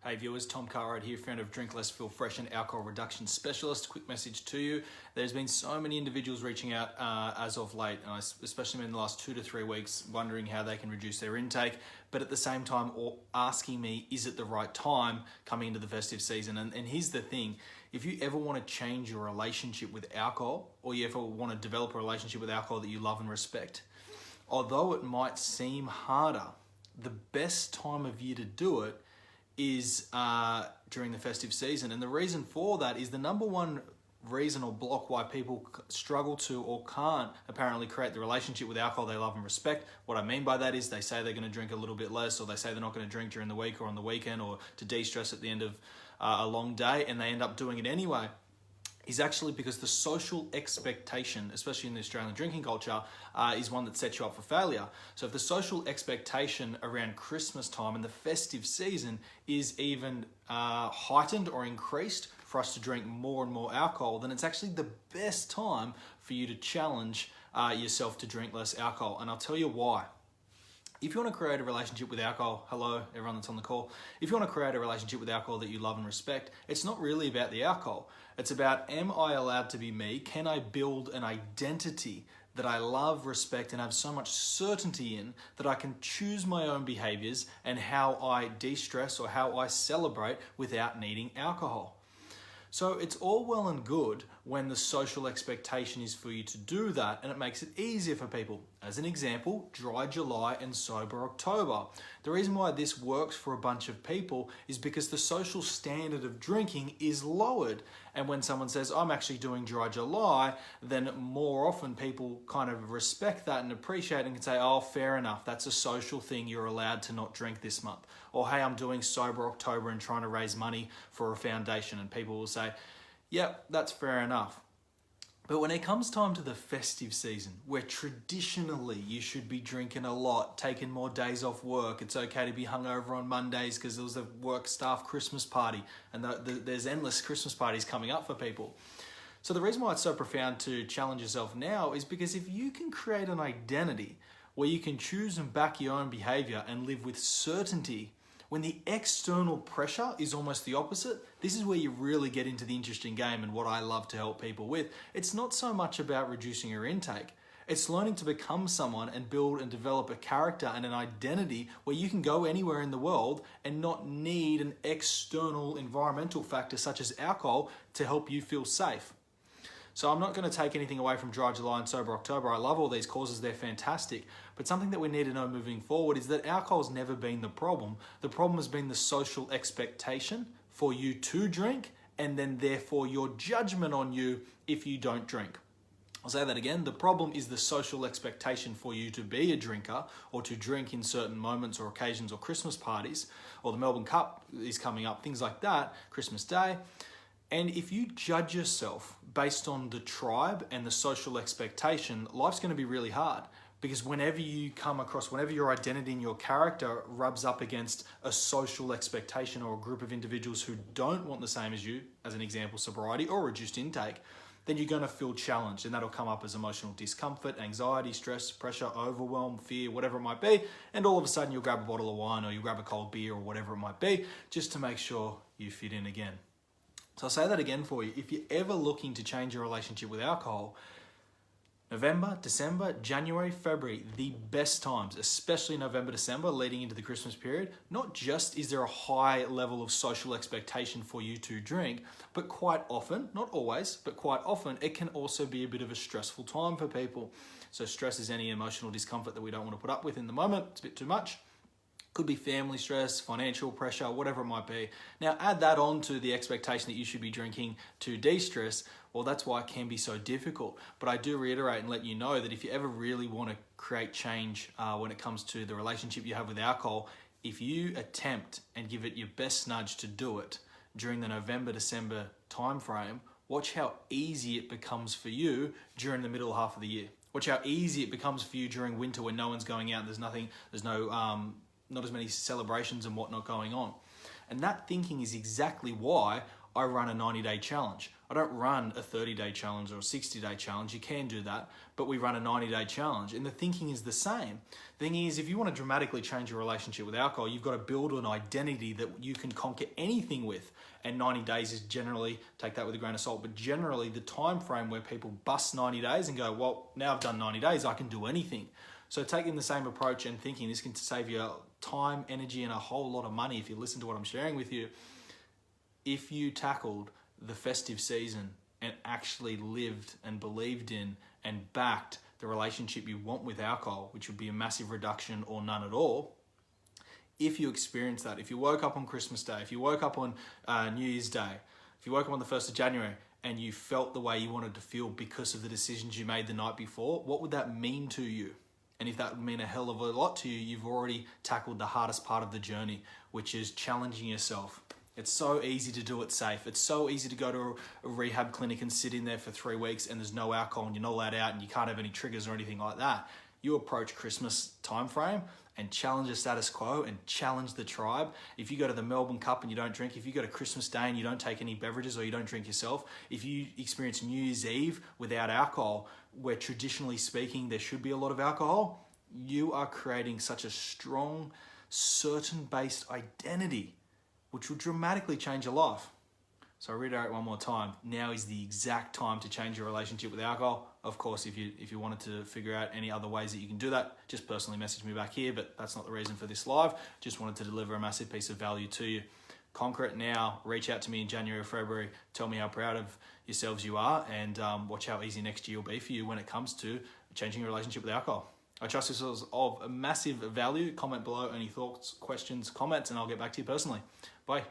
Hey viewers, Tom Carride here, founder of Drink Less, Feel Fresh and alcohol reduction specialist. Quick message to you. There's been so many individuals reaching out as of late, and especially in the last 2 to 3 weeks, wondering how they can reduce their intake, but at the same time asking me, is it the right time coming into the festive season? And here's the thing, if you ever want to change your relationship with alcohol, or you ever want to develop a relationship with alcohol that you love and respect, although it might seem harder, the best time of year to do it is during the festive season. And the reason for that is the number one reason or block why people struggle to or can't apparently create the relationship with alcohol they love and respect. What I mean by that is they say they're going to drink a little bit less, or they say they're not going to drink during the week or on the weekend, or to de-stress at the end of a long day, and they end up doing it anyway, is actually because the social expectation, especially in the Australian drinking culture, is one that sets you up for failure. So if the social expectation around Christmas time and the festive season is even heightened or increased for us to drink more and more alcohol, then it's actually the best time for you to challenge yourself to drink less alcohol. And I'll tell you why. If you want to create a relationship with alcohol, hello, everyone that's on the call. If you want to create a relationship with alcohol that you love and respect, it's not really about the alcohol. It's about, am I allowed to be me? Can I build an identity that I love, respect, and have so much certainty in that I can choose my own behaviors and how I de-stress or how I celebrate without needing alcohol? So it's all well and good when the social expectation is for you to do that, and it makes it easier for people. As an example, dry July and sober October. The reason why this works for a bunch of people is because the social standard of drinking is lowered. And when someone says, I'm actually doing dry July, then more often people kind of respect that and appreciate it and can say, oh, fair enough, that's a social thing, you're allowed to not drink this month. Or, hey, I'm doing sober October and trying to raise money for a foundation. And people will say, yep, that's fair enough. But when it comes time to the festive season, where traditionally you should be drinking a lot, taking more days off work, it's okay to be hungover on Mondays because there was a work staff Christmas party, and there's endless Christmas parties coming up for people. So the reason why it's so profound to challenge yourself now is because if you can create an identity where you can choose and back your own behavior and live with certainty, when the external pressure is almost the opposite, this is where you really get into the interesting game and what I love to help people with. It's not so much about reducing your intake. It's learning to become someone and build and develop a character and an identity where you can go anywhere in the world and not need an external environmental factor such as alcohol to help you feel safe. So I'm not going to take anything away from Dry July and Sober October. I love all these causes, they're fantastic. But something that we need to know moving forward is that alcohol's never been the problem. The problem has been the social expectation for you to drink, and then therefore your judgment on you if you don't drink. I'll say that again. The problem is the social expectation for you to be a drinker or to drink in certain moments or occasions or Christmas parties, or the Melbourne Cup is coming up, things like that, Christmas Day. And if you judge yourself based on the tribe and the social expectation, life's going to be really hard, because whenever your identity and your character rubs up against a social expectation or a group of individuals who don't want the same as you, as an example, sobriety or reduced intake, then you're going to feel challenged, and that'll come up as emotional discomfort, anxiety, stress, pressure, overwhelm, fear, whatever it might be. And all of a sudden you'll grab a bottle of wine or you'll grab a cold beer or whatever it might be, just to make sure you fit in again. So I'll say that again for you. If you're ever looking to change your relationship with alcohol, November, December, January, February, the best times, especially November, December, leading into the Christmas period. Not just is there a high level of social expectation for you to drink, but quite often, not always, but quite often, it can also be a bit of a stressful time for people. So stress is any emotional discomfort that we don't want to put up with in the moment. It's a bit too much. Could be family stress, financial pressure, whatever it might be. Now add that on to the expectation that you should be drinking to de-stress. Well, that's why it can be so difficult. But I do reiterate and let you know that if you ever really want to create change when it comes to the relationship you have with alcohol, if you attempt and give it your best nudge to do it during the November, December timeframe, watch how easy it becomes for you during the middle half of the year. Watch how easy it becomes for you during winter when no one's going out, not as many celebrations and whatnot going on. And that thinking is exactly why I run a 90-day challenge. I don't run a 30-day challenge or a 60-day challenge. You can do that, but we run a 90-day challenge. And the thinking is the same. The thing is, if you want to dramatically change your relationship with alcohol, you've got to build an identity that you can conquer anything with. And 90 days is generally, take that with a grain of salt, but generally the time frame where people bust 90 days and go, well, now I've done 90 days, I can do anything. So taking the same approach and thinking, this can save you time, energy, and a whole lot of money if you listen to what I'm sharing with you. If you tackled the festive season and actually lived and believed in and backed the relationship you want with alcohol, which would be a massive reduction or none at all, if you experience that, if you woke up on Christmas Day, if you woke up on New Year's Day, if you woke up on the 1st of January and you felt the way you wanted to feel because of the decisions you made the night before, what would that mean to you? And if that would mean a hell of a lot to you, you've already tackled the hardest part of the journey, which is challenging yourself. It's so easy to do it safe. It's so easy to go to a rehab clinic and sit in there for 3 weeks and there's no alcohol and you're not allowed out and you can't have any triggers or anything like that. You approach Christmas time frame and challenge the status quo and challenge the tribe. If you go to the Melbourne Cup and you don't drink, if you go to Christmas Day and you don't take any beverages or you don't drink yourself, if you experience New Year's Eve without alcohol, where traditionally speaking there should be a lot of alcohol, you are creating such a strong, certain-based identity which will dramatically change your life. So I reiterate one more time, now is the exact time to change your relationship with alcohol. Of course, if you wanted to figure out any other ways that you can do that, just personally message me back here, but that's not the reason for this live. Just wanted to deliver a massive piece of value to you. Conquer it now, reach out to me in January or February, tell me how proud of yourselves you are, and watch how easy next year will be for you when it comes to changing your relationship with alcohol. I trust this was of massive value. Comment below any thoughts, questions, comments, and I'll get back to you personally. Bye.